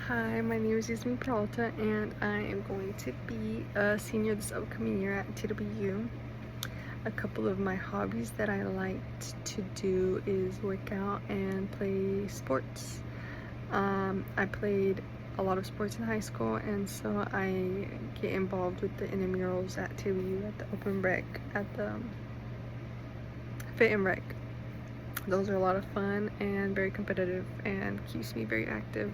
Hi, my name is Yasmin Peralta, and I am going to be a senior this upcoming year at TWU. A couple of my hobbies that I like to do is work out and play sports. I played a lot of sports in high school, and so I get involved with the intramurals at TWU at the open rec, at the fit and rec. Those are a lot of fun and very competitive and keeps me very active.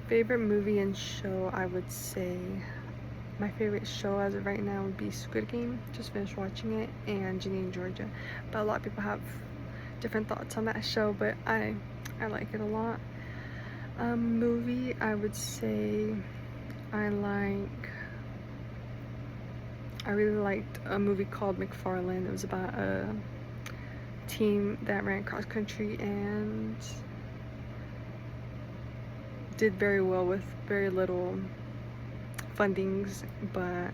Favorite movie and show, I would say my favorite show as of right now would be Squid Game. Just finished watching it, and Ginny and Georgia. But a lot of people have different thoughts on that show, but I like it a lot. Movie, I would say I really liked a movie called McFarland. It was about a team that ran cross country and did very well with very little fundings, but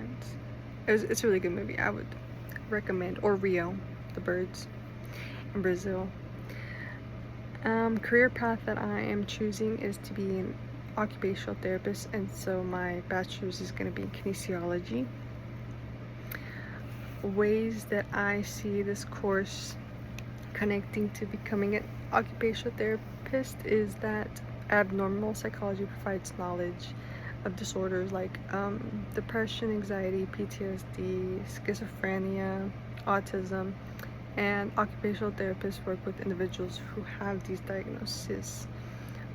it's a really good movie. I would recommend. Or Rio, the birds in Brazil. Career path that I am choosing is to be an occupational therapist, and so my bachelor's is going to be in kinesiology. Ways that I see this course connecting to becoming an occupational therapist is that abnormal psychology provides knowledge of disorders like depression, anxiety, PTSD, schizophrenia, autism, and occupational therapists work with individuals who have these diagnoses,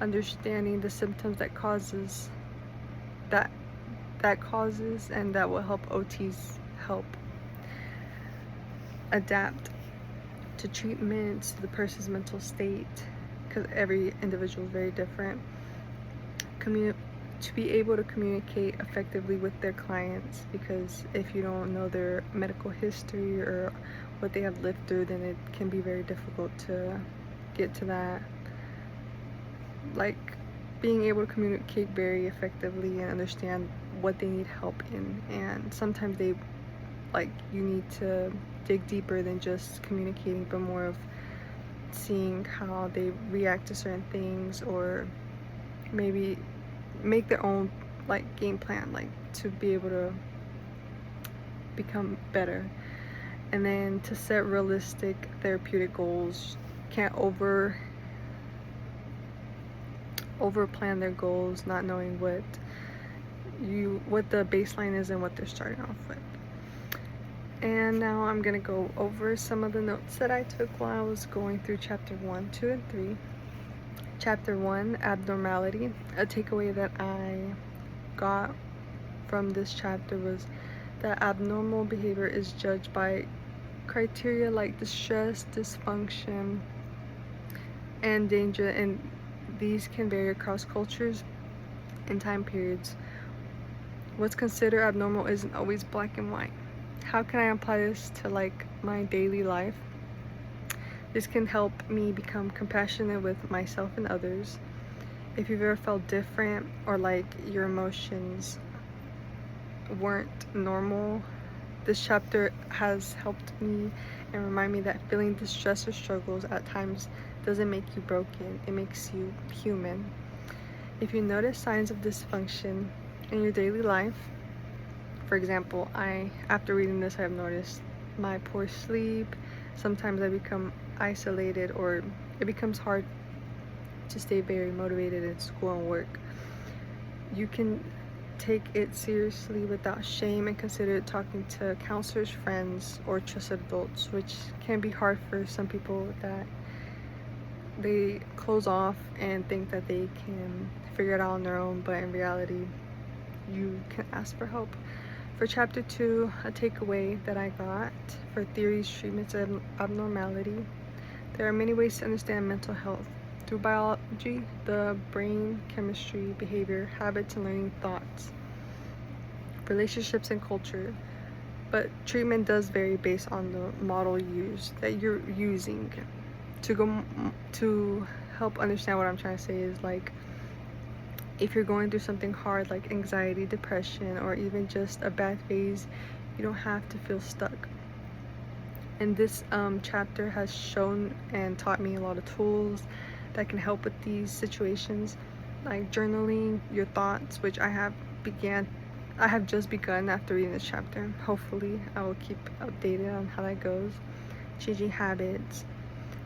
understanding the symptoms that causes and that will help OTs help adapt to treatments, to the person's mental state, because every individual is very different. To be able to communicate effectively with their clients, because if you don't know their medical history or what they have lived through, then it can be very difficult to get to that. Like, being able to communicate very effectively and understand what they need help in, and sometimes you need to dig deeper than just communicating, but more of seeing how they react to certain things, or maybe make their own game plan, to be able to become better. And then to set realistic therapeutic goals. Can't over plan their goals, not knowing what the baseline is and what they're starting off with. And now I'm gonna go over some of the notes that I took while I was going through chapter 1, 2, and 3. Chapter 1, abnormality. A takeaway that I got from this chapter was that abnormal behavior is judged by criteria like distress, dysfunction, and danger, and these can vary across cultures and time periods. What's considered abnormal isn't always black and white. How can I apply this to my daily life? This can help me become compassionate with myself and others. If you've ever felt different or like your emotions weren't normal, this chapter has helped me and remind me that feeling distress or struggles at times doesn't make you broken, it makes you human. If you notice signs of dysfunction in your daily life, for example, after reading this, I've noticed my poor sleep. Sometimes I become isolated, or it becomes hard to stay very motivated in school and work. You can take it seriously without shame and consider talking to counselors, friends, or trusted adults, which can be hard for some people that they close off and think that they can figure it out on their own, but in reality, you can ask for help. For chapter 2, a takeaway that I got for theories, treatments, and abnormality. There are many ways to understand mental health. Through biology, the brain, chemistry, behavior, habits, and learning thoughts, relationships, and culture. But treatment does vary based on the model that you're using. To help understand what I'm trying to say is, if you're going through something hard like anxiety, depression, or even just a bad phase, you don't have to feel stuck. And this chapter has shown and taught me a lot of tools that can help with these situations. like journaling your thoughts, which I have just begun after reading this chapter. Hopefully I will keep updated on how that goes. Changing habits,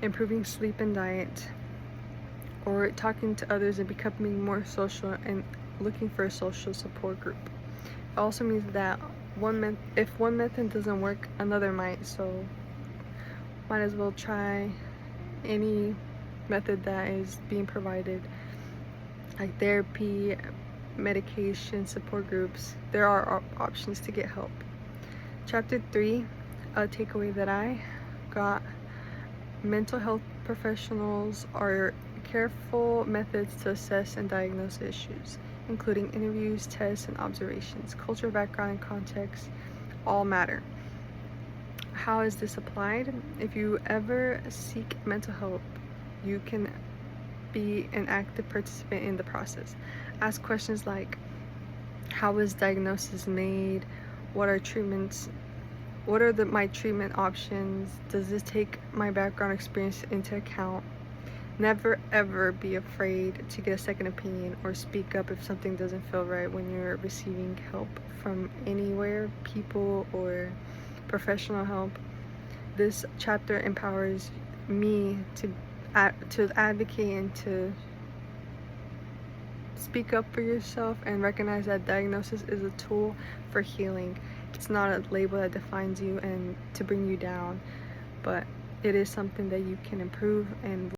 improving sleep and diet, or talking to others and becoming more social and looking for a social support group. It also means that if one method doesn't work, another might, so might as well try any method that is being provided, like therapy, medication, support groups. There are options to get help. Chapter 3, a takeaway that I got: mental health professionals are careful methods to assess and diagnose issues, including interviews, tests, and observations. Culture, background, and context all matter. How is this applied? If you ever seek mental help, you can be an active participant in the process. Ask questions like, how was diagnosis made? What are treatments? What are my treatment options? Does this take my background experience into account? Never ever be afraid to get a second opinion or speak up if something doesn't feel right when you're receiving help from anywhere, people, or professional help. This chapter empowers me to advocate and to speak up for yourself and recognize that diagnosis is a tool for healing. It's not a label that defines you and to bring you down, but it is something that you can improve and